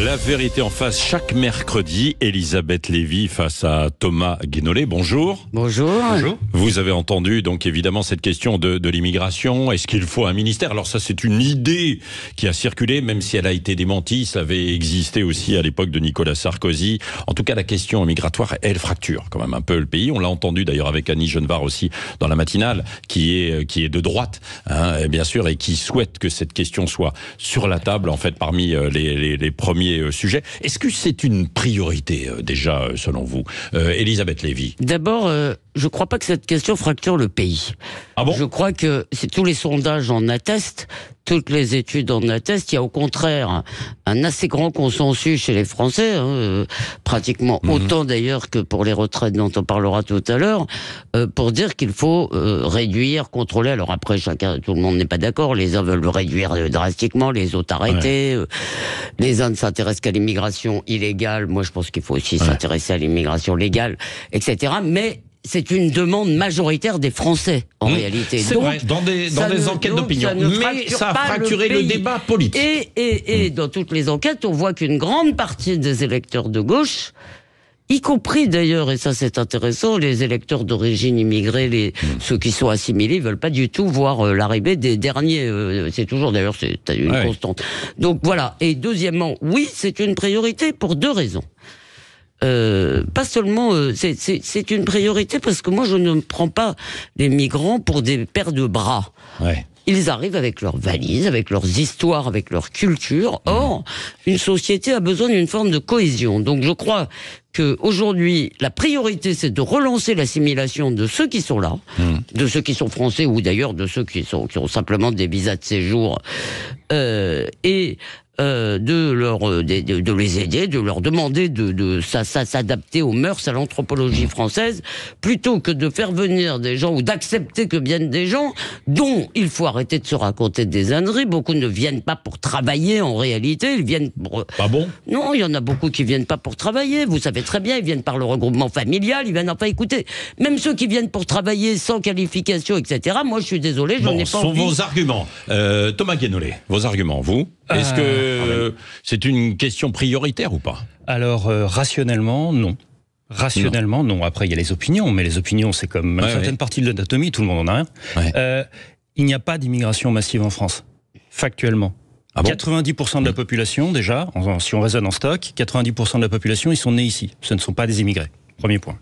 La vérité en face, chaque mercredi, Elisabeth Lévy face à Thomas Guénolé. Bonjour. Bonjour. Bonjour. Vous avez entendu donc évidemment cette question de l'immigration. Est-ce qu'il faut un ministère? Alors ça, c'est une idée qui a circulé, même si elle a été démentie. Ça avait existé aussi à l'époque de Nicolas Sarkozy. En tout cas, la question migratoire, elle fracture quand même un peu le pays. On l'a entendu d'ailleurs avec Annie Genevard aussi dans la matinale, qui est de droite, hein, bien sûr, et qui souhaite que cette question soit sur la table, en fait, parmi les premiers sujets. Est-ce que c'est une priorité déjà, selon vous, Elisabeth Lévy? D'abord, je ne crois pas que cette question fracture le pays. Ah bon? Je crois que tous les sondages en attestent, toutes les études en attestent. Il y a au contraire un assez grand consensus chez les Français, pratiquement autant d'ailleurs que pour les retraites dont on parlera tout à l'heure, pour dire qu'il faut réduire, contrôler. Alors après, tout le monde n'est pas d'accord. Les uns veulent le réduire drastiquement, les autres arrêter. Ouais. Les uns ne s'intéressent qu'à l'immigration illégale. Moi, je pense qu'il faut aussi s'intéresser à l'immigration légale, etc. Mais c'est une demande majoritaire des Français, en réalité. C'est vrai, dans des enquêtes d'opinion. Mais ça a fracturé le débat politique. Et dans toutes les enquêtes, on voit qu'une grande partie des électeurs de gauche, y compris d'ailleurs, et ça c'est intéressant, les électeurs d'origine immigrée, ceux qui sont assimilés, ils veulent pas du tout voir l'arrivée des derniers. C'est toujours d'ailleurs, c'est une constante. Donc voilà. Et deuxièmement, oui, c'est une priorité pour deux raisons. Pas seulement, c'est une priorité parce que moi je ne prends pas les migrants pour des paires de bras. Ouais. Ils arrivent avec leurs valises, avec leurs histoires, avec leur culture. Or, une société a besoin d'une forme de cohésion. Donc je crois que aujourd'hui, la priorité, c'est de relancer l'assimilation de ceux qui sont là, de ceux qui sont français ou d'ailleurs de ceux qui ont simplement des visas de séjour, de les aider, de leur demander de s'adapter aux mœurs, à l'anthropologie française, plutôt que de faire venir des gens ou d'accepter que viennent des gens dont il faut arrêter de se raconter des âneries. Beaucoup ne viennent pas pour travailler en réalité, ils viennent pour... Pas bon? Non, il y en a beaucoup qui viennent pas pour travailler, vous savez très bien, ils viennent par le regroupement familial, ils viennent, enfin écoutez, même ceux qui viennent pour travailler sans qualification, etc., moi je suis désolé, j'en ai pas envie. Vos arguments. Thomas Guénolé, vos arguments, vous? Est-ce que c'est une question prioritaire ou pas? Alors, rationnellement, non. Rationnellement, non. Après, il y a les opinions, mais les opinions, c'est comme une certaine partie de l'anatomie, tout le monde en a rien. Ouais. Il n'y a pas d'immigration massive en France, factuellement. Ah bon? 90% de la population, déjà, si on raisonne en stock, 90% de la population, ils sont nés ici. Ce ne sont pas des immigrés. Premier point.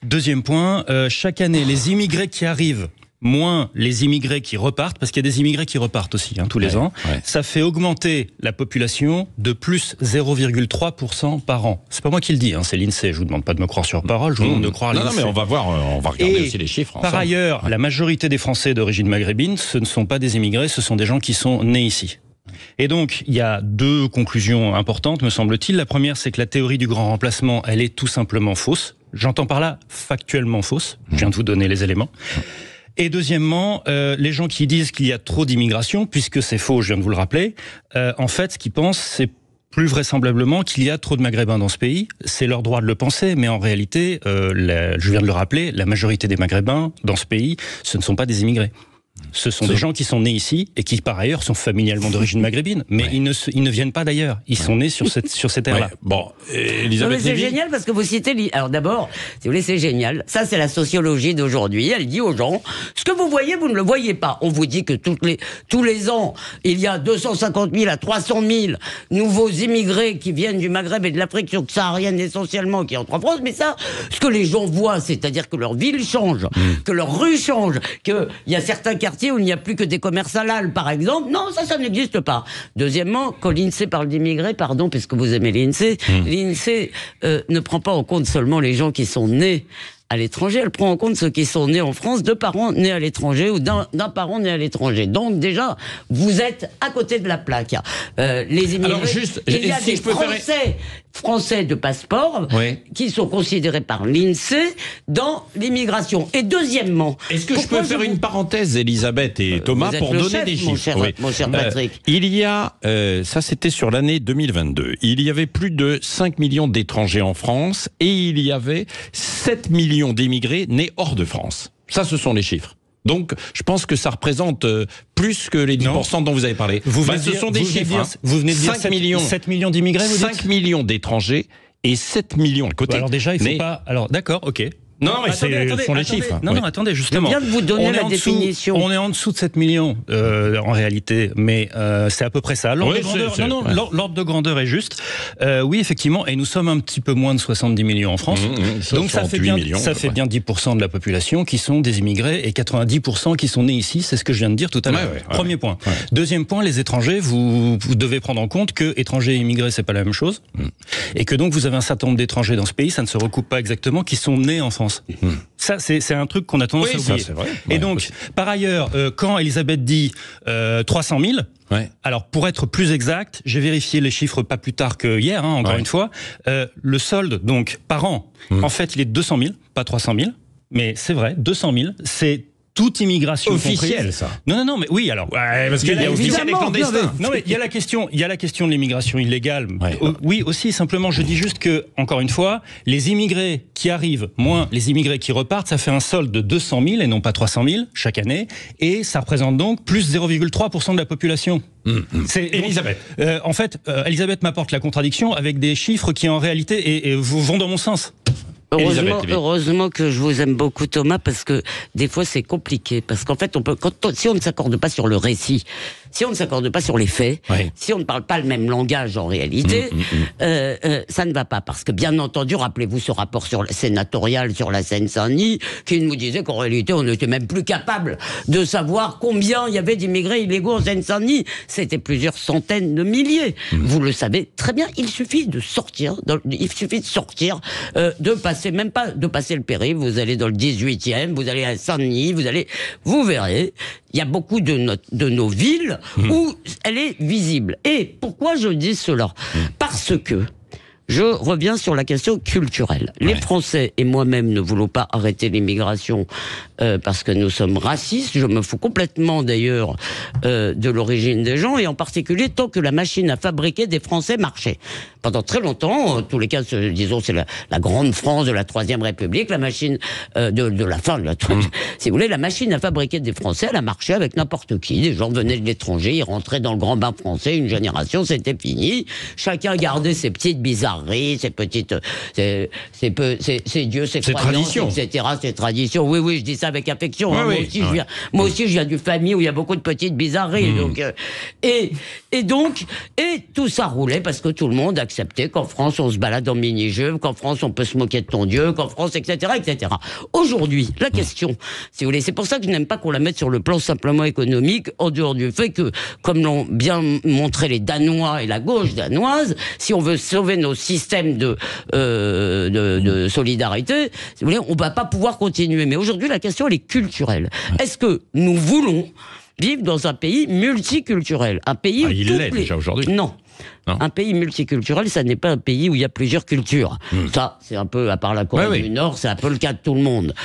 Deuxième point, chaque année, les immigrés qui arrivent, moins les immigrés qui repartent, parce qu'il y a des immigrés qui repartent aussi, tous les ans, ça fait augmenter la population de plus 0,3% par an. C'est pas moi qui le dis, c'est l'INSEE, je vous demande pas de me croire sur parole, je vous demande de croire l'INSEE. Non, mais on va voir, on va regarder aussi les chiffres ensemble. Par ailleurs, la majorité des Français d'origine maghrébine, ce ne sont pas des immigrés, ce sont des gens qui sont nés ici. Et donc, il y a deux conclusions importantes, me semble-t-il. La première, c'est que la théorie du grand remplacement, elle est tout simplement fausse. J'entends par là factuellement fausse. Je viens de vous donner les éléments. Et deuxièmement, les gens qui disent qu'il y a trop d'immigration, puisque c'est faux, je viens de vous le rappeler, en fait, ce qu'ils pensent, c'est plus vraisemblablement qu'il y a trop de Maghrébins dans ce pays. C'est leur droit de le penser, mais en réalité, je viens de le rappeler, la majorité des Maghrébins dans ce pays, ce ne sont pas des immigrés. Ce sont des gens qui sont nés ici et qui, par ailleurs, sont familialement d'origine maghrébine. Mais ils ne viennent pas d'ailleurs. Ils sont nés sur cette terre-là. Bon, Elisabeth Lévy. C'est génial parce que vous citez... Alors d'abord, si vous voulez, c'est génial. Ça, c'est la sociologie d'aujourd'hui. Elle dit aux gens, ce que vous voyez, vous ne le voyez pas. On vous dit que tous les ans, il y a 250 000 à 300 000 nouveaux immigrés qui viennent du Maghreb et de l'Afrique subsaharienne essentiellement, qui entrent en France. Mais ça, ce que les gens voient, c'est-à-dire que leur ville change, que leur rue change, qu'il y a certains quartiers où il n'y a plus que des commerces halal, par exemple. Non, ça n'existe pas. Deuxièmement, quand l'INSEE parle d'immigrés, pardon, puisque vous aimez l'INSEE, l'INSEE ne prend pas en compte seulement les gens qui sont nés à l'étranger, elle prend en compte ceux qui sont nés en France, deux parents nés à l'étranger ou d'un parent né à l'étranger. Donc déjà, vous êtes à côté de la plaque. Les immigrés, alors juste, il y a des Français de passeport qui sont considérés par l'INSEE dans l'immigration. Et deuxièmement... Est-ce que je peux faire une parenthèse, Elisabeth et Thomas, pour donner des chiffres? Mon cher Patrick. Il y a, ça c'était sur l'année 2022, il y avait plus de 5 millions d'étrangers en France et il y avait 7 millions d'immigrés nés hors de France. Ça, ce sont les chiffres. Donc, je pense que ça représente plus que les 10% dont vous avez parlé. Ce sont des chiffres. Vous venez de dire 7 millions d'immigrés, vous dites 5 millions d'étrangers et 7 millions à côté. Alors déjà, il ne faut pas... Alors d'accord, ok. Non, mais ce sont les chiffres. Non, attendez, justement. Je viens de vous donner la définition. On est en dessous de 7 millions, en réalité, mais c'est à peu près ça. L'ordre de grandeur est juste. Oui, effectivement, et nous sommes un petit peu moins de 70 millions en France. Donc ça fait bien 10% de la population qui sont des immigrés et 90% qui sont nés ici, c'est ce que je viens de dire tout à l'heure. Premier point. Deuxième point, les étrangers, vous devez prendre en compte que étrangers et immigrés, c'est pas la même chose. Et que donc vous avez un certain nombre d'étrangers dans ce pays, ça ne se recoupe pas exactement, qui sont nés en France. Ça, c'est un truc qu'on a tendance à oublier. Ça, vrai. Et donc, par ailleurs, quand Elisabeth dit 300 000, alors pour être plus exact, j'ai vérifié les chiffres pas plus tard que hier, encore une fois, le solde donc par an, en fait, il est de 200 000, pas 300 000, mais c'est vrai, 200 000, c'est toute immigration officielle, ça. Non, mais oui, alors. Parce qu'il y a officiel et clandestin. Non, mais il y a la question de l'immigration illégale. Oui, aussi, simplement, je dis juste que, encore une fois, les immigrés qui arrivent, moins les immigrés qui repartent, ça fait un solde de 200 000 et non pas 300 000 chaque année, et ça représente donc plus 0,3% de la population. C'est Elisabeth. En fait, Elisabeth m'apporte la contradiction avec des chiffres qui, en réalité, vont dans mon sens. Heureusement que je vous aime beaucoup, Thomas, parce que des fois c'est compliqué, parce qu'en fait si on ne s'accorde pas sur le récit, si on ne s'accorde pas sur les faits, si on ne parle pas le même langage en réalité, ça ne va pas, parce que bien entendu, rappelez-vous ce rapport sénatorial sur la Seine-Saint-Denis, qui nous disait qu'en réalité on n'était même plus capable de savoir combien il y avait d'immigrés illégaux en Seine-Saint-Denis. C'était plusieurs centaines de milliers. Vous le savez très bien, il suffit de sortir, de passer même pas de passer le périph', vous allez dans le 18e, vous allez à Saint-Denis, vous verrez, il y a beaucoup de nos villes où elle est visible. Et pourquoi je dis cela ? Parce que je reviens sur la question culturelle. Les Français et moi-même ne voulons pas arrêter l'immigration parce que nous sommes racistes. Je me fous complètement d'ailleurs de l'origine des gens, et en particulier tant que la machine à fabriquer des Français marchait. Pendant très longtemps, en tous les cas, disons, c'est la grande France de la Troisième République, la machine de la fin de la si vous voulez, la machine à fabriquer des Français, elle a marché avec n'importe qui. Des gens venaient de l'étranger, ils rentraient dans le grand bain français, une génération, c'était fini. Chacun gardait ses petites bizarreries, ses petites, ses dieux, ses croyances, etc., ses traditions. Oui, je dis ça avec affection. Moi aussi, je viens d'une famille où il y a beaucoup de petites bizarreries. Donc, et tout ça roulait parce que tout le monde acceptait qu'en France, on se balade en mini-jupe, qu'en France, on peut se moquer de ton Dieu, qu'en France, etc., etc. Aujourd'hui, la question, si vous voulez, c'est pour ça que je n'aime pas qu'on la mette sur le plan simplement économique, en dehors du fait que, comme l'ont bien montré les Danois et la gauche danoise, si on veut sauver nos systèmes de solidarité, si vous voulez, on ne va pas pouvoir continuer. Mais aujourd'hui, la question, elle est culturelle. Est-ce que nous voulons vivre dans un pays multiculturel, un pays où il l'est déjà aujourd'hui. Non. Un pays multiculturel, ça n'est pas un pays où il y a plusieurs cultures. Ça, c'est un peu, à part la Corée du Nord, c'est un peu le cas de tout le monde.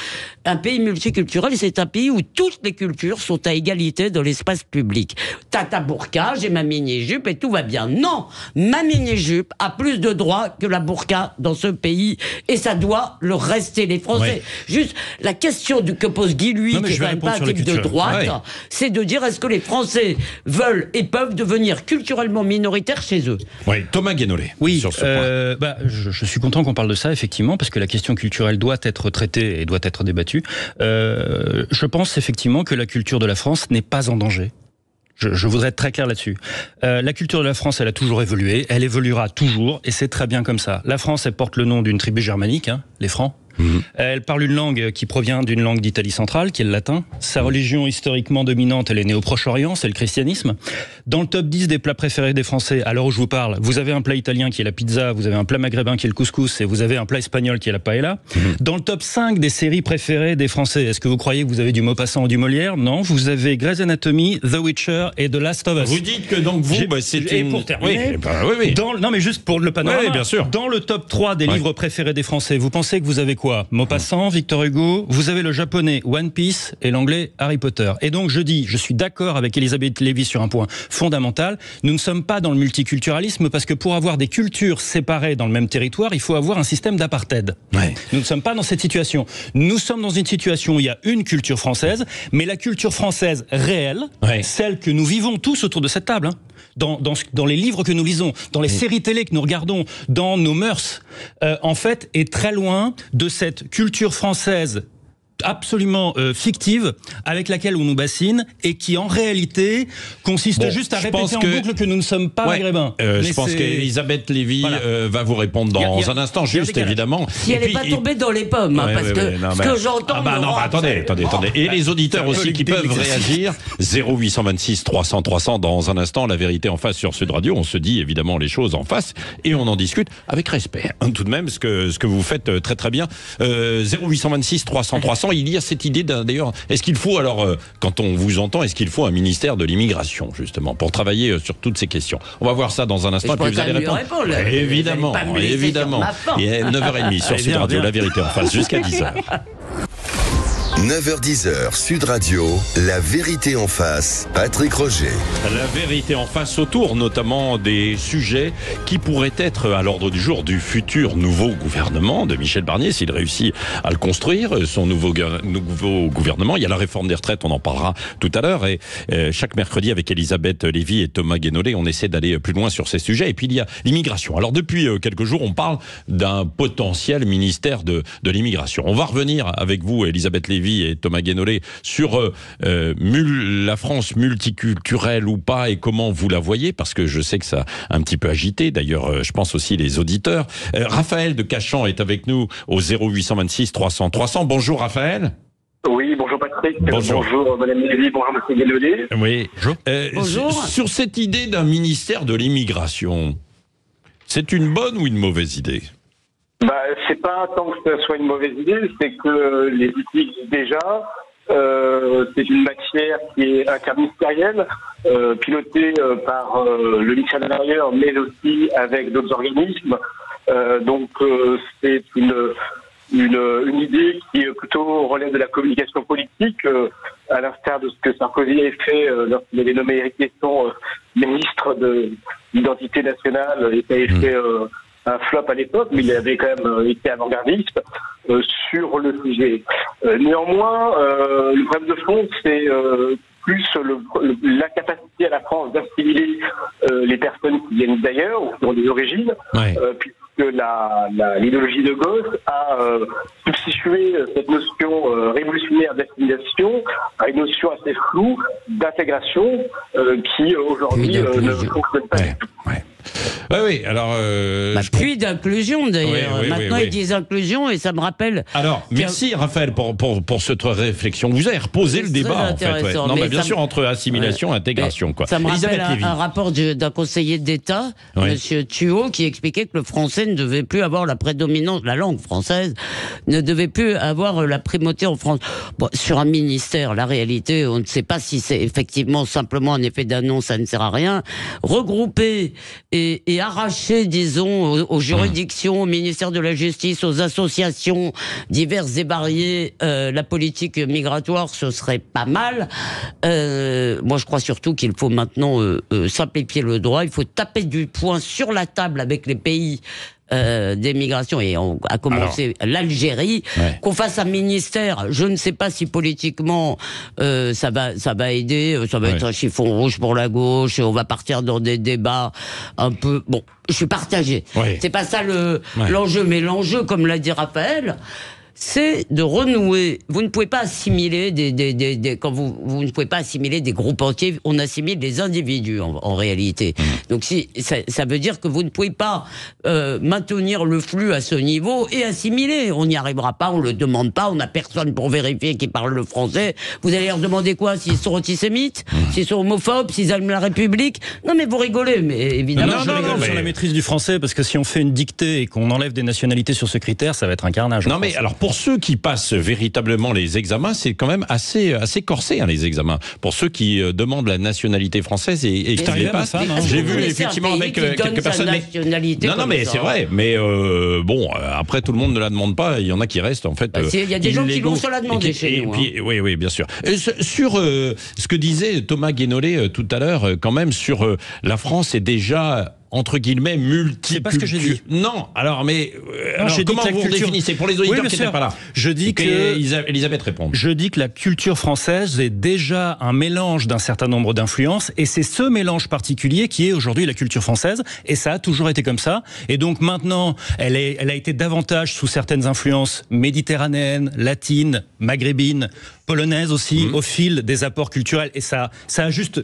Un pays multiculturel, c'est un pays où toutes les cultures sont à égalité dans l'espace public. T'as ta burqa, j'ai ma mini-jupe et tout va bien. Non, ma mini-jupe a plus de droits que la burqa dans ce pays, et ça doit le rester. Les Français, juste la question que pose Guy Lui, qui est quand même pas un type de droite, c'est de dire est-ce que les Français veulent et peuvent devenir culturellement minoritaires chez eux. Oui, Thomas Guénolé. Oui, sur ce point. Je suis content qu'on parle de ça, effectivement, parce que la question culturelle doit être traitée et doit être débattue. Je pense effectivement que la culture de la France n'est pas en danger. Je voudrais être très clair là-dessus. La culture de la France, elle a toujours évolué, elle évoluera toujours, et c'est très bien comme ça. La France, elle porte le nom d'une tribu germanique, les Francs. Elle parle une langue qui provient d'une langue d'Italie centrale, qui est le latin. Sa religion historiquement dominante, elle est née au Proche-Orient, c'est le christianisme. Dans le top 10 des plats préférés des Français, à l'heure où je vous parle, vous avez un plat italien qui est la pizza, vous avez un plat maghrébin qui est le couscous, et vous avez un plat espagnol qui est la paella. Dans le top 5 des séries préférées des Français, est-ce que vous croyez que vous avez du Maupassant ou du Molière ? Non, vous avez Grey's Anatomy, The Witcher et The Last of Us. Vous dites que donc vous, c'était... Et pour terminer... Oui. Non mais juste pour le panorama, bien sûr. dans le top 3 des livres préférés des Français, vous pensez que vous avez quoi ? quoi? Maupassant, Victor Hugo, vous avez le japonais One Piece et l'anglais Harry Potter. Et donc je suis d'accord avec Elisabeth Lévy sur un point fondamental, nous ne sommes pas dans le multiculturalisme parce que pour avoir des cultures séparées dans le même territoire, il faut avoir un système d'apartheid. Ouais. Nous ne sommes pas dans cette situation. Nous sommes dans une situation où il y a une culture française, mais la culture française réelle, celle que nous vivons tous autour de cette table, dans les livres que nous lisons, dans les séries télé que nous regardons, dans nos mœurs, en fait, est très loin de cette culture française absolument fictive avec laquelle on nous bassine et qui en réalité consiste juste à répéter en boucle que nous ne sommes pas maghrébins. Je pense qu'Elisabeth Lévy va vous répondre dans un instant, juste évidemment. Si elle n'est pas tombée dans les pommes, parce que ce que j'entends... Attendez. Et les auditeurs aussi qui peuvent réagir. 0826 300 300 dans un instant, la vérité en face sur Sud Radio. On se dit évidemment les choses en face et on en discute avec respect. Tout de même, ce que vous faites très très bien. 0826 300 300. Il y a cette idée d'ailleurs, est-ce qu'il faut alors, quand on vous entend, est-ce qu'il faut un ministère de l'immigration justement pour travailler sur toutes ces questions? On va voir ça dans un instant. Et puis vous allez répondre. Évidemment. Il est 9h30 sur Sud Radio, la vérité en face, jusqu'à 10h. 9h-10h, Sud Radio, la vérité en face, Patrick Roger. La vérité en face autour notamment des sujets qui pourraient être à l'ordre du jour du futur nouveau gouvernement de Michel Barnier, s'il réussit à le construire, son nouveau gouvernement. Il y a la réforme des retraites, on en parlera tout à l'heure. Et chaque mercredi avec Elisabeth Lévy et Thomas Guénolé, on essaie d'aller plus loin sur ces sujets. Et puis il y a l'immigration. Alors depuis quelques jours, on parle d'un potentiel ministère de l'immigration. On va revenir avec vous, Elisabeth Lévy et Thomas Guénolé, sur la France multiculturelle ou pas et comment vous la voyez, parce que je sais que ça a un petit peu agité, d'ailleurs je pense aussi les auditeurs. Raphaël de Cachan est avec nous au 0826 300 300. Bonjour Raphaël. Oui, bonjour Patrick, bonjour Madame Lévy, bonjour Monsieur Guénolé. Oui, bonjour. Sur cette idée d'un ministère de l'immigration, c'est une bonne ou une mauvaise idée? C'est pas tant que ce soit une mauvaise idée, c'est que les outils existent déjà. C'est une matière qui est interministérielle, pilotée par le ministère de l'Intérieur, mais aussi avec d'autres organismes. Donc c'est une idée qui plutôt relève de la communication politique, à l'instar de ce que Sarkozy avait fait lorsqu'il avait nommé Éric Besson ministre de l'identité nationale et qui avait fait un flop à l'époque, mais il avait quand même été avant-gardiste sur le sujet. Néanmoins, le problème de fond, c'est plus l'incapacité à la France d'assimiler les personnes qui viennent d'ailleurs ou qui ont des origines, puisque l'idéologie de gauche a substitué cette notion révolutionnaire d'assimilation à une notion assez floue d'intégration qui aujourd'hui ne fonctionne pas du tout. Oui, alors... puis d'inclusion, d'ailleurs. Maintenant, ils disent inclusion et ça me rappelle... Alors, merci Raphaël pour cette réflexion. Vous avez reposé le débat, en fait. Non, mais bien sûr, entre assimilation et intégration. Quoi. Ça me rappelle un rapport d'un conseiller d'État, Monsieur Thuot, qui expliquait que le français ne devait plus avoir la prédominance, la langue française ne devait plus avoir la primauté en France. Bon, sur un ministère, la réalité, on ne sait pas si c'est effectivement simplement un effet d'annonce, ça ne sert à rien. Regrouper et arracher, disons, aux juridictions, au ministère de la Justice, aux associations diverses et variées, la politique migratoire, ce serait pas mal. Moi, je crois surtout qu'il faut maintenant simplifier le droit. Il faut taper du poing sur la table avec les pays des migrations, et on a commencé l'Algérie, qu'on fasse un ministère. Je ne sais pas si politiquement ça va aider, ça va être un chiffon rouge pour la gauche, on va partir dans des débats un peu... Bon, je suis partagé. C'est pas ça l'enjeu, mais l'enjeu, comme l'a dit Raphaël, c'est de renouer. Vous ne pouvez pas assimiler quand vous ne pouvez pas assimiler des groupes entiers, on assimile des individus en réalité. Donc si ça veut dire que vous ne pouvez pas maintenir le flux à ce niveau et assimiler. On n'y arrivera pas, on le demande pas, on n'a personne pour vérifier qu'ils parlent le français. Vous allez leur demander quoi? S'ils sont antisémites, s'ils sont homophobes, s'ils aiment la République? Non mais vous rigolez, mais évidemment. Non, sur la maîtrise du français, parce que si on fait une dictée et qu'on enlève des nationalités sur ce critère, ça va être un carnage. Non mais alors pour ceux qui passent véritablement les examens, c'est quand même assez corsé, hein, les examens. Pour ceux qui demandent la nationalité française et qui les passent. J'ai vu effectivement avec quelques personnes. Non, mais c'est vrai. Mais bon, après tout le monde ne la demande pas. Il y en a qui restent en fait. Il y a des gens qui vont se la demander chez nous. Oui, bien sûr. Sur ce que disait Thomas Guénolé tout à l'heure, quand même sur la France est déjà entre guillemets multiculturelle. C'est pas ce que j'ai dit. Non, alors mais non, alors, comment vous définissez pour les auditeurs qui n'étaient pas là? Je dis que Elisabeth répond. Je dis que la culture française est déjà un mélange d'un certain nombre d'influences et c'est ce mélange particulier qui est aujourd'hui la culture française et ça a toujours été comme ça et donc maintenant elle a été davantage sous certaines influences méditerranéennes, latines, maghrébines, polonaises aussi au fil des apports culturels et ça a juste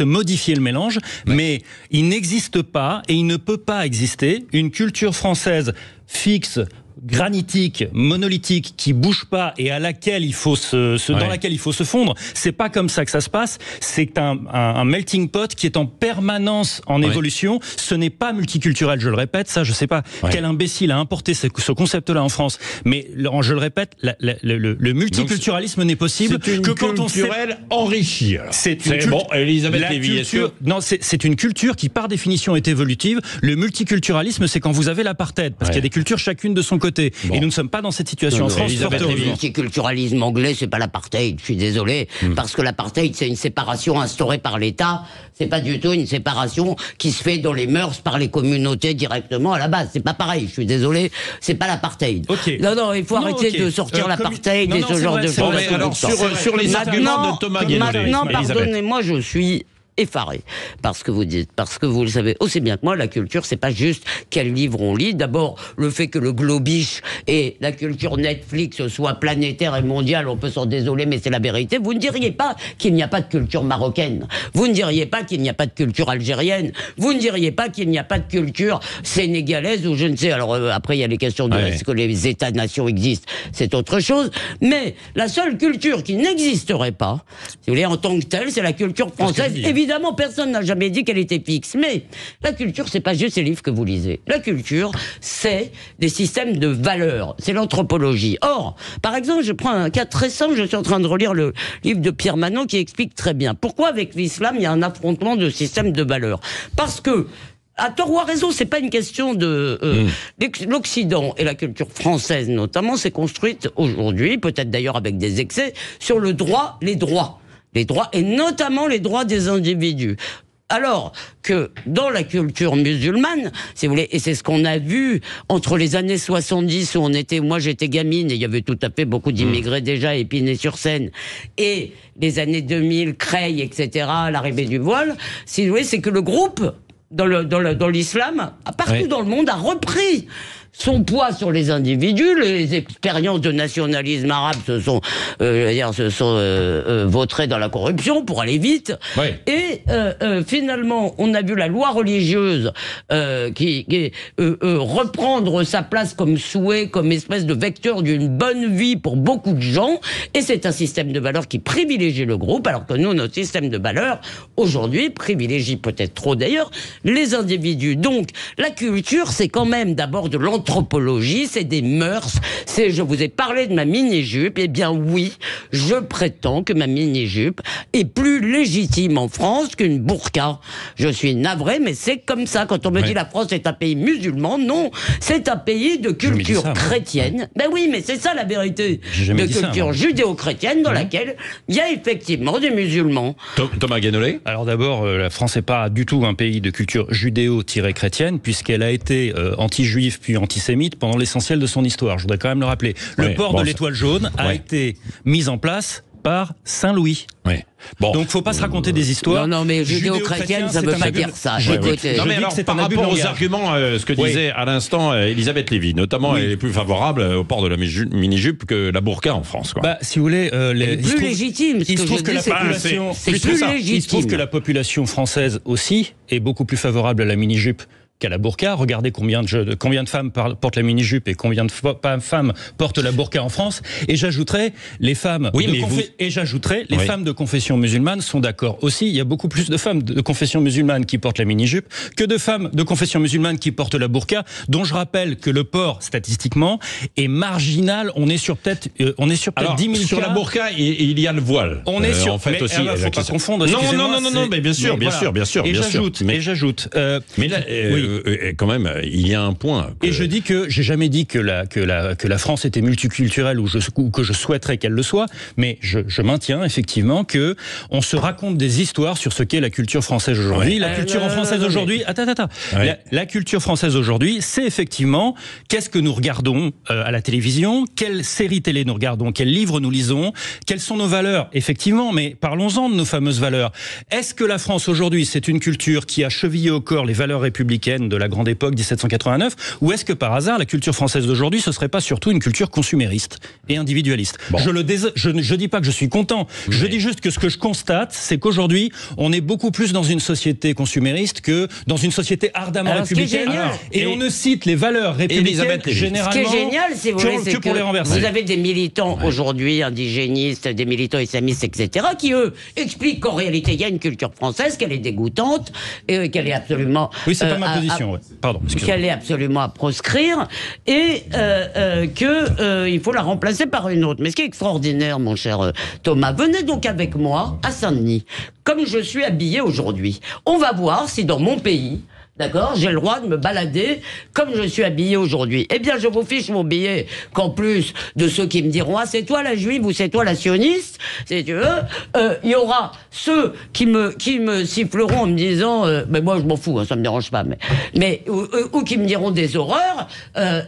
modifié le mélange, mais il n'existe pas et il ne peut pas exister une culture française fixe, granitique, monolithique, qui bouge pas et à laquelle il faut dans laquelle il faut se fondre. C'est pas comme ça que ça se passe. C'est un melting pot qui est en permanence en évolution. Ce n'est pas multiculturel, je le répète. Ça, je sais pas quel imbécile a importé ce concept-là en France. Mais je le répète, le multiculturalisme n'est possible que quand on sait enrichi. C'est bon, Elisabeth Lévy. Non, c'est une culture qui, par définition, est évolutive. Le multiculturalisme, c'est quand vous avez l'apartheid, parce qu'il y a des cultures chacune de son côté. Bon. Et nous ne sommes pas dans cette situation en France. Le multiculturalisme anglais, c'est pas l'apartheid, je suis désolé, parce que l'apartheid, c'est une séparation instaurée par l'État, c'est pas du tout une séparation qui se fait dans les mœurs par les communautés directement à la base. C'est pas pareil, je suis désolé, c'est pas l'apartheid. Non, il faut arrêter de sortir l'apartheid et ce genre de choses. Alors, sur les arguments de Thomas Guénolé. Maintenant, pardonnez-moi, je suis effaré parce que vous dites, parce que vous le savez aussi bien que moi, la culture, c'est pas juste quel livre on lit. D'abord, le fait que le globish et la culture Netflix soit planétaire et mondiale, on peut s'en désoler, mais c'est la vérité. Vous ne diriez pas qu'il n'y a pas de culture marocaine. Vous ne diriez pas qu'il n'y a pas de culture algérienne. Vous ne diriez pas qu'il n'y a pas de culture sénégalaise ou je ne sais. Alors après, il y a les questions de est-ce que les États-nations existent, c'est autre chose. Mais la seule culture qui n'existerait pas, si vous voulez, en tant que telle, c'est la culture française. Évidemment, personne n'a jamais dit qu'elle était fixe. Mais la culture, c'est pas juste les livres que vous lisez. La culture, c'est des systèmes de valeurs. C'est l'anthropologie. Or, par exemple, je prends un cas très simple. Je suis en train de relire le livre de Pierre Manon qui explique très bien pourquoi avec l'islam, il y a un affrontement de systèmes de valeurs. Parce que, à tort ou à raison, c'est pas une question de l'Occident et la culture française notamment s'est construite aujourd'hui, peut-être d'ailleurs avec des excès, sur le droit, les droits, et notamment les droits des individus. Alors que dans la culture musulmane, si vous voulez, et c'est ce qu'on a vu entre les années 70 où moi j'étais gamine et il y avait tout à fait beaucoup d'immigrés déjà à Épinay-sur-Seine, et les années 2000, Creil, etc., l'arrivée du voile, si vous voulez, c'est que le groupe dans l'islam, partout dans le monde, a repris son poids sur les individus. Les expériences de nationalisme arabe se sont vautrées dans la corruption pour aller vite. Et finalement, on a vu la loi religieuse qui reprendre sa place comme souhait, comme espèce de vecteur d'une bonne vie pour beaucoup de gens. Et c'est un système de valeurs qui privilégie le groupe, alors que nous, notre système de valeurs, aujourd'hui, privilégie peut-être trop d'ailleurs, les individus. Donc, la culture, c'est quand même d'abord de l'anthropologie, c'est des mœurs, je vous ai parlé de ma mini-jupe, eh bien oui, je prétends que ma mini-jupe est plus légitime en France qu'une burqa. Je suis navré, mais c'est comme ça. Quand on me dit la France est un pays musulman, non, c'est un pays de culture chrétienne. Ben oui, mais c'est ça la vérité. De culture judéo-chrétienne dans laquelle il y a effectivement des musulmans. Thomas Guénolé ? Alors d'abord, la France n'est pas du tout un pays de culture judéo-chrétienne, puisqu'elle a été anti-juive puis antisémite pendant l'essentiel de son histoire. Je voudrais quand même le rappeler. Le port de l'étoile jaune a été mis en place par Saint-Louis. Donc, il ne faut pas se raconter des histoires. Non, mais judéo-chrétienne, ça ne veut pas dire ça. Écoutez, non, mais alors, par rapport aux arguments, ce que disait à l'instant Elisabeth Lévy, notamment, elle est plus favorable au port de la mini-jupe que la burqa en France. Quoi. Bah, si vous voulez, plus légitime. Il se trouve que la population, il se trouve que la population française aussi est beaucoup plus favorable à la mini-jupe qu'à la burqa. Regardez combien de femmes portent la mini-jupe et combien de femmes portent la burqa en France. Et j'ajouterais, les femmes femmes de confession musulmane sont d'accord aussi. Il y a beaucoup plus de femmes de confession musulmane qui portent la mini-jupe que de femmes de confession musulmane qui portent la burqa, dont je rappelle que le port, statistiquement, est marginal. On est sur peut-être 10 000 cas. Sur la burqa, il y a le voile. On est sur... en fait, aussi. Il ne faut pas confondre. Non, mais bien sûr. Et j'ajoute. Mais là, quand même, il y a un point. Et je dis que j'ai jamais dit que la France était multiculturelle ou que je souhaiterais qu'elle le soit, mais je maintiens effectivement que on se raconte des histoires sur ce qu'est la culture française aujourd'hui. Ouais. La culture française aujourd'hui. Attends. Ouais. La culture française aujourd'hui, c'est effectivement qu'est-ce que nous regardons à la télévision, quelles séries télé nous regardons, quels livres nous lisons, quelles sont nos valeurs, effectivement. Mais parlons-en de nos fameuses valeurs. Est-ce que la France aujourd'hui, c'est une culture qui a chevillé au corps les valeurs républicaines de la grande époque 1789, ou est-ce que par hasard la culture française d'aujourd'hui ce serait pas surtout une culture consumériste et individualiste? Bon. Je dis pas que je suis content, je dis juste que ce que je constate, c'est qu'aujourd'hui on est beaucoup plus dans une société consumériste que dans une société ardemment républicaine, et on ne cite les valeurs républicaines généralement. Ce qui est génial, c'est que pour les renverser. Vous avez des militants aujourd'hui indigénistes, des militants islamistes, etc., qui eux expliquent qu'en réalité il y a une culture française, qu'elle est dégoûtante et qu'elle est absolument... Oui, c'est pas ma position. Pardon. Qu'elle est absolument à proscrire et qu'il faut la remplacer par une autre. Mais ce qui est extraordinaire, mon cher Thomas, venez donc avec moi à Saint-Denis, comme je suis habillé aujourd'hui. On va voir si dans mon pays... D'accord, j'ai le droit de me balader comme je suis habillé aujourd'hui. Eh bien, je vous fiche mon billet qu'en plus de ceux qui me diront « Ah, c'est toi la juive ou c'est toi la sioniste ?» si tu veux, il y aura ceux qui me siffleront en me disant « Mais moi, je m'en fous, hein, ça me dérange pas. » ou qui me diront des horreurs.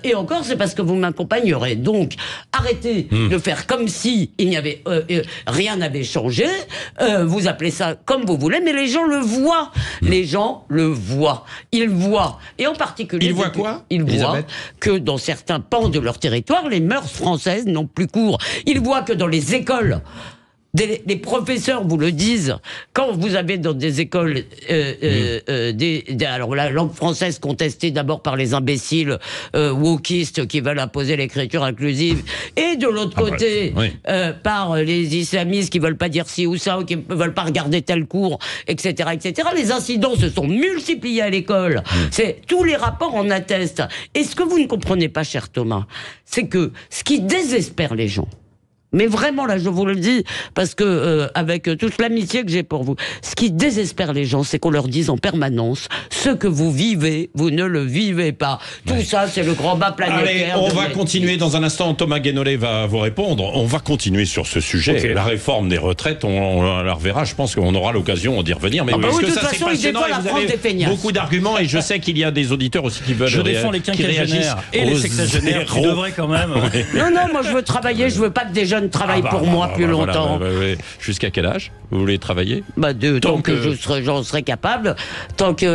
Et encore, c'est parce que vous m'accompagnerez. Donc, arrêtez de faire comme si il n'y avait rien n'avait changé. Vous appelez ça comme vous voulez, mais les gens le voient. Les gens le voient. Ils voient, et en particulier... Ils voient quoi? Ils voient que dans certains pans de leur territoire, les mœurs françaises n'ont plus cours. Ils voient que dans les écoles... Les professeurs vous le disent, quand vous avez dans des écoles alors la langue française contestée d'abord par les imbéciles wokistes qui veulent imposer l'écriture inclusive, et de l'autre côté par les islamistes qui veulent pas dire ci ou ça, ou qui veulent pas regarder tel cours, etc., etc. Les incidents se sont multipliés à l'école. C'est tous les rapports en attestent. Et ce que vous ne comprenez pas, cher Thomas, c'est que ce qui désespère les gens, mais vraiment, là, je vous le dis, parce que avec toute l'amitié que j'ai pour vous, ce qui désespère les gens, c'est qu'on leur dise en permanence ce que vous vivez, vous ne le vivez pas. Tout ça, c'est le grand bas planétaire. Allez, on va continuer dans un instant. Thomas Guénolé va vous répondre. On va continuer sur ce sujet. La réforme des retraites, on la reverra. Je pense qu'on aura l'occasion d'y revenir. Mais parce que ça, c'est passionnant. Et vous avez beaucoup d'arguments. Et je sais qu'il y a des auditeurs aussi qui veulent réagir. Je défends les quinquagénaires et les sexagénaires qui devraient quand même... Non, moi, je veux travailler. Je veux pas que des jeunes travaillent pour moi plus longtemps. Jusqu'à quel âge vous voulez travailler? Tant que j'en serai capable, tant qu'il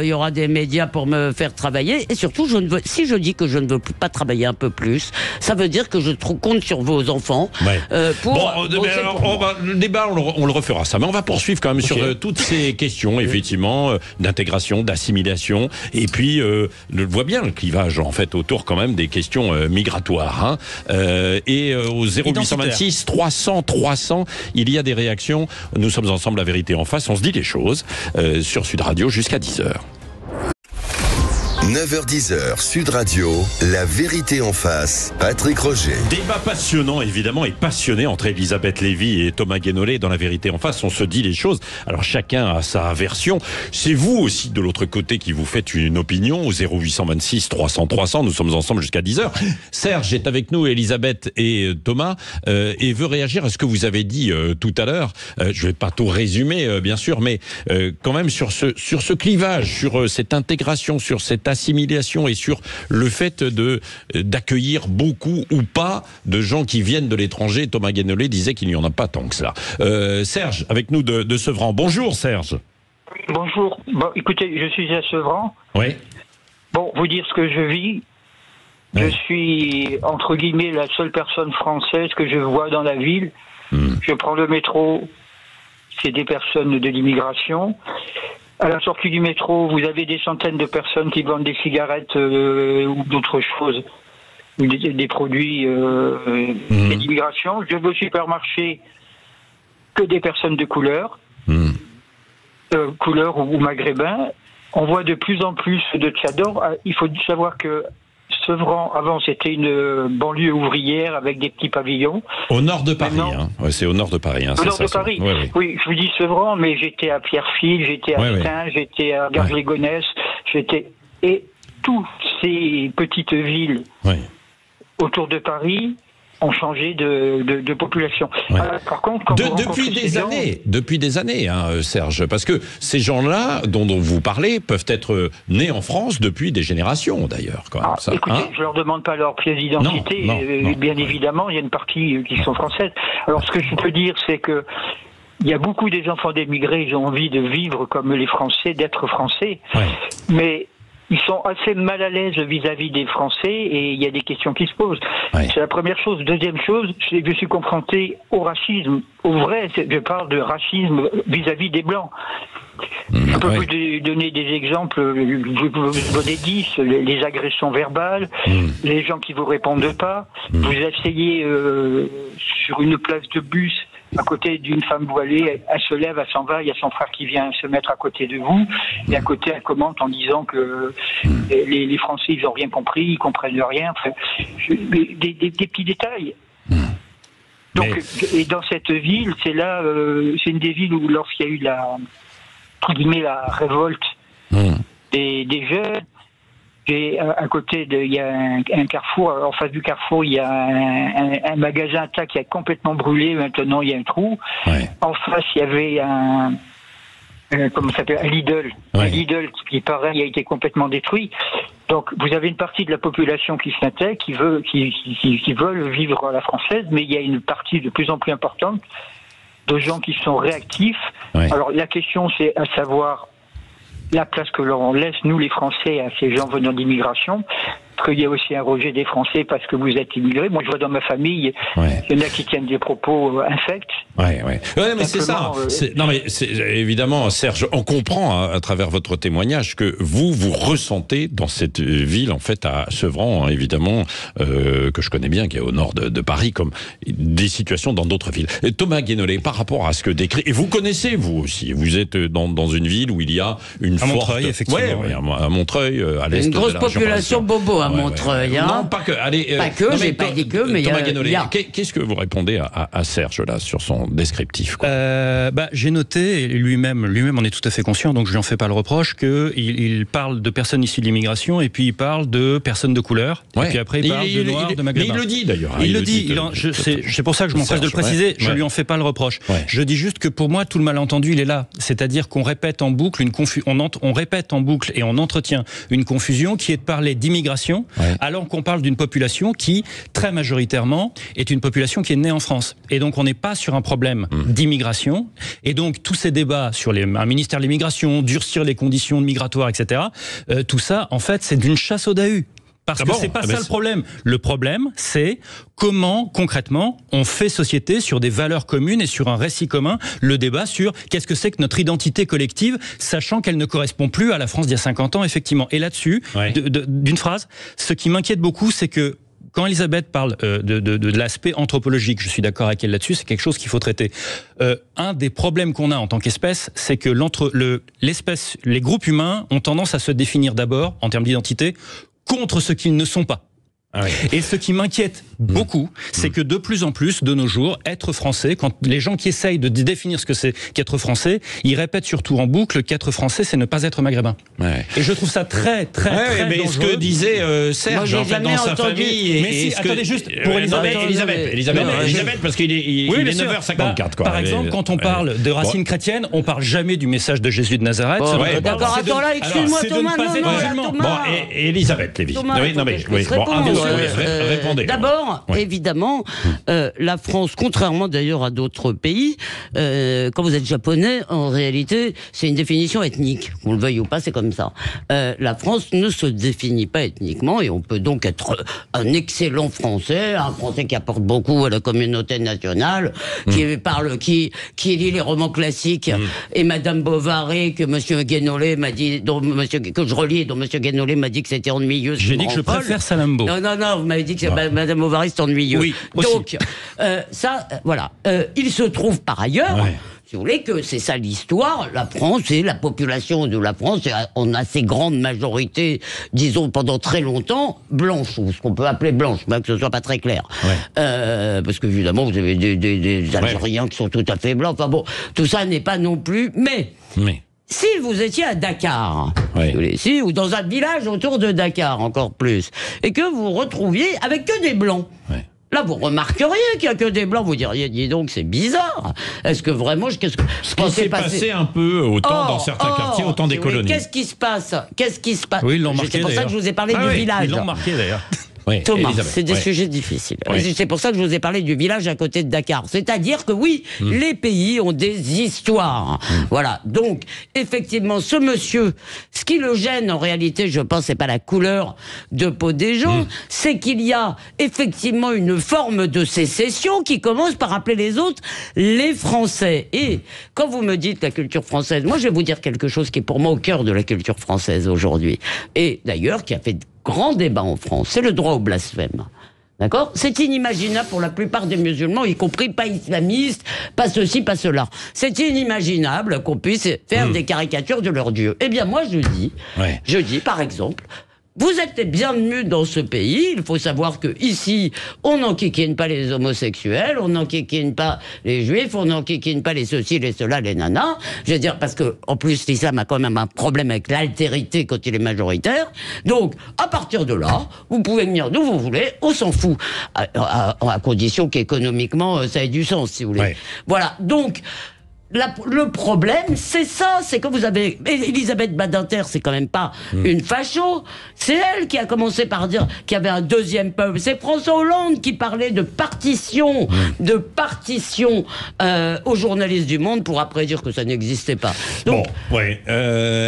y aura des médias pour me faire travailler. Et surtout, si je dis que je ne veux pas travailler un peu plus, ça veut dire que je compte sur vos enfants. Le débat, on le refera ça. Mais on va poursuivre quand même sur toutes ces questions, effectivement, d'intégration, d'assimilation. Et puis, on voit bien le clivage, en fait, autour quand même des questions migratoires. Et au 0826 300, il y a des réactions. Nous sommes ensemble, la vérité en face. On se dit les choses sur Sud Radio jusqu'à 10h. 9h-10h, Sud Radio, la vérité en face, Patrick Roger. Débat passionnant, évidemment, et passionné entre Elisabeth Lévy et Thomas Guénolé dans la vérité en face. On se dit les choses. Alors, chacun a sa version. C'est vous aussi, de l'autre côté, qui vous faites une opinion au 0826 300. Nous sommes ensemble jusqu'à 10h. Serge est avec nous, Elisabeth et Thomas, et veut réagir à ce que vous avez dit tout à l'heure. Je vais pas tout résumer, bien sûr, mais quand même sur ce clivage, sur cette intégration, sur cette assimilation et sur le fait d'accueillir beaucoup ou pas de gens qui viennent de l'étranger. Thomas Guénolé disait qu'il n'y en a pas tant que ça. Serge, avec nous de Sevran. Bonjour Serge. Bonjour. Bon, écoutez, je suis à Sevran. Oui. Bon, vous dire ce que je vis. Je suis, entre guillemets, la seule personne française que je vois dans la ville. Je prends le métro, c'est des personnes de l'immigration. à la sortie du métro, vous avez des centaines de personnes qui vendent des cigarettes ou d'autres choses, ou des produits d'immigration. Je vais au supermarché, que des personnes de couleur, couleur ou maghrébins. On voit de plus en plus de tchadors. Il faut savoir que Sevran, avant, c'était une banlieue ouvrière avec des petits pavillons. Au nord de Paris, hein. Ouais, c'est au nord de Paris. Hein, au nord de Paris, oui, je vous dis Sevran, mais j'étais à Pierrefitte, j'étais à Stein, j'étais à Garges-les-Gonesse, et toutes ces petites villes autour de Paris ont changé de population. Par contre, quand depuis des années, hein, Serge, parce que ces gens-là dont vous parlez peuvent être nés en France depuis des générations, d'ailleurs. Écoutez, je leur demande pas leur pièce d'identité. Bien évidemment, il y a une partie qui sont françaises. Alors, ce que je peux dire, c'est que il y a beaucoup des enfants d'émigrés, ils ont envie de vivre comme les Français, d'être Français, mais ils sont assez mal à l'aise vis-à-vis des Français et il y a des questions qui se posent. C'est la première chose. Deuxième chose, je suis confronté au racisme. Au vrai, je parle de racisme vis-à-vis des Blancs. Je peux vous donner des exemples, je peux vous donner 10, les agressions verbales, les gens qui vous répondent pas. Vous asseyez sur une place de bus à côté d'une femme voilée, elle se lève, elle s'en va, il y a son frère qui vient se mettre à côté de vous, et à côté elle commente en disant que les Français ils ont rien compris, ils comprennent rien, enfin, des petits détails. Donc, et dans cette ville, c'est là, c'est une des villes où lorsqu'il y a eu la révolte des jeunes, et à côté, il y a un carrefour. En face du carrefour, il y a un magasin qui a complètement brûlé. Maintenant, il y a un trou. En face, il y avait un Lidl. Un Lidl qui, pareil, a été complètement détruit. Donc, vous avez une partie de la population qui s'intègre, qui veulent vivre à la française, mais il y a une partie de plus en plus importante de gens qui sont réactifs. Alors, la question, c'est à savoir la place que l'on laisse, nous les Français, à ces gens venant d'immigration, parce qu'il y a aussi un rejet des Français parce que vous êtes immigrés. Moi, je vois dans ma famille, il y en a qui tiennent des propos infects. Mais c'est ça. Non, mais évidemment, Serge, on comprend à travers votre témoignage que vous ressentez dans cette ville, en fait, à Sevran, évidemment, que je connais bien, qui est au nord de Paris, comme des situations dans d'autres villes. Et Thomas Guénolé, par rapport à ce que décrit, et vous connaissez, vous aussi, vous êtes dans une ville où il y a une forte... Montreuil, effectivement. À Montreuil, à l'est de la région. Une grosse population bobo à Montreuil. Non, pas que. Allez, pas que, j'ai pas dit que, mais Thomas Guénolé, il y a... qu'est-ce que vous répondez à Serge, là, sur son descriptif, j'ai noté, et lui-même en est tout à fait conscient, donc je lui en fais pas le reproche, qu'il parle de personnes issues de l'immigration, et puis il parle de personnes de couleur, et puis après il parle de noirs, de maghrébins. Mais il le dit d'ailleurs. Il le dit, c'est pour ça que je m'empresse de le préciser, je lui en fais pas le reproche. Je dis juste que pour moi, tout le malentendu, il est là. C'est-à-dire qu'on répète en boucle on répète en boucle et on entretient une confusion qui est de parler d'immigration, alors qu'on parle d'une population qui, très majoritairement, est une population qui est née en France. Et donc on n'est pas sur un problème d'immigration. Et donc tous ces débats sur un ministère de l'immigration, durcir les conditions migratoires, etc., tout ça, en fait, c'est d'une chasse au Dahu. Parce que c'est pas ça le problème. Le problème, c'est comment, concrètement, on fait société sur des valeurs communes et sur un récit commun. Le débat sur qu'est-ce que c'est que notre identité collective, sachant qu'elle ne correspond plus à la France d'il y a 50 ans, effectivement. Et là-dessus, d'une phrase, ce qui m'inquiète beaucoup, c'est que quand Elisabeth parle de l'aspect anthropologique, je suis d'accord avec elle là-dessus, c'est quelque chose qu'il faut traiter. Un des problèmes qu'on a en tant qu'espèce, c'est que les groupes humains ont tendance à se définir d'abord, en termes d'identité, contre ce qu'ils ne sont pas. Et ce qui m'inquiète beaucoup, c'est que de plus en plus, de nos jours, être français, quand les gens qui essayent de définir ce que c'est qu'être français, ils répètent surtout en boucle qu'être français, c'est ne pas être maghrébin. Et je trouve ça très mais dangereux. Ce que disait Serge, en fait, dans sa famille... Mais si, attendez juste, pour Elisabeth, parce qu'il est 9h54. Par exemple, quand on parle de racines chrétiennes, on parle jamais du message de Jésus de Nazareth. D'accord, attends là, excuse-moi Thomas, Elisabeth Lévy. Répondez. D'abord, évidemment, la France, contrairement d'ailleurs à d'autres pays, quand vous êtes japonais, en réalité, c'est une définition ethnique. Qu'on le veuille ou pas, c'est comme ça. La France ne se définit pas ethniquement et on peut donc être un excellent Français, un Français qui apporte beaucoup à la communauté nationale, qui lit les romans classiques et Madame Bovary que Monsieur Guénolé m'a dit, que je relis, dont Monsieur Guénolé m'a dit que c'était ennuyeux. J'ai dit que je préfère Salammbô. Non, vous m'avez dit que Madame Bovary c'est ennuyeux. Oui, aussi. Donc, voilà. Il se trouve par ailleurs, si vous voulez, que c'est ça l'histoire, la France et la population de la France, en assez grande majorité, disons pendant très longtemps, blanche, ou ce qu'on peut appeler blanche, bien que ce soit pas très clair. Parce que évidemment, vous avez des Algériens qui sont tout à fait blancs. Enfin bon, tout ça n'est pas non plus. Mais. Si vous étiez à Dakar, ou dans un village autour de Dakar, encore plus, et que vous retrouviez avec que des blancs, là vous remarqueriez qu'il n'y a que des blancs, vous diriez, dis donc, c'est bizarre. Est-ce que vraiment, ce qui s'est passé un peu autant dans certains quartiers, autant des colonies. Qu'est-ce qui se passe? Oui, ils l'ont marqué. C'est pour ça que je vous ai parlé du village. Ils l'ont marqué d'ailleurs. Thomas, c'est des sujets difficiles. C'est pour ça que je vous ai parlé du village à côté de Dakar. C'est-à-dire que oui, les pays ont des histoires. Voilà. Donc, effectivement, ce monsieur, ce qui le gêne en réalité, je pense, c'est pas la couleur de peau des gens, c'est qu'il y a effectivement une forme de sécession qui commence par appeler les autres les Français. Et quand vous me dites la culture française, moi je vais vous dire quelque chose qui est pour moi au cœur de la culture française aujourd'hui. Et d'ailleurs, qui a fait grand débat en France, c'est le droit au blasphème. D'accord ? C'est inimaginable pour la plupart des musulmans, y compris pas islamistes, pas ceci, pas cela. C'est inimaginable qu'on puisse faire des caricatures de leur Dieu. Eh bien, moi, je dis, par exemple, vous êtes bienvenus dans ce pays. Il faut savoir que ici, on n'enquiquine pas les homosexuels, on n'enquiquine pas les juifs, on n'enquiquine pas les ceci, les cela, les nanas. Je veux dire, parce que, en plus, l'islam a quand même un problème avec l'altérité quand il est majoritaire. Donc, à partir de là, vous pouvez venir d'où vous voulez, on s'en fout. À condition qu'économiquement, ça ait du sens, si vous voulez. Voilà. Donc, le problème, c'est ça, c'est que vous avez... Elisabeth Badinter, c'est quand même pas une facho, c'est elle qui a commencé par dire qu'il y avait un deuxième peuple. C'est François Hollande qui parlait de partition, aux journalistes du Monde pour après dire que ça n'existait pas. Donc,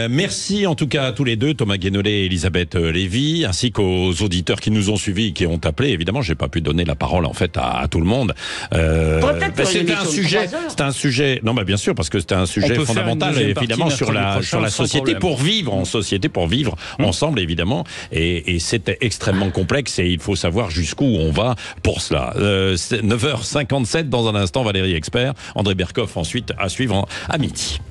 merci en tout cas à tous les deux, Thomas Guénolé et Elisabeth Lévy, ainsi qu'aux auditeurs qui nous ont suivis, qui ont appelé. Évidemment, j'ai pas pu donner la parole en fait à tout le monde. C'était un sujet. Non, bien sûr, parce que c'était un sujet fondamental, évidemment, sur la société, pour vivre en société, pour vivre ensemble, évidemment. Et c'est extrêmement complexe et il faut savoir jusqu'où on va pour cela. 9h57, dans un instant, Valérie Expert, André Berkoff ensuite à suivre à midi.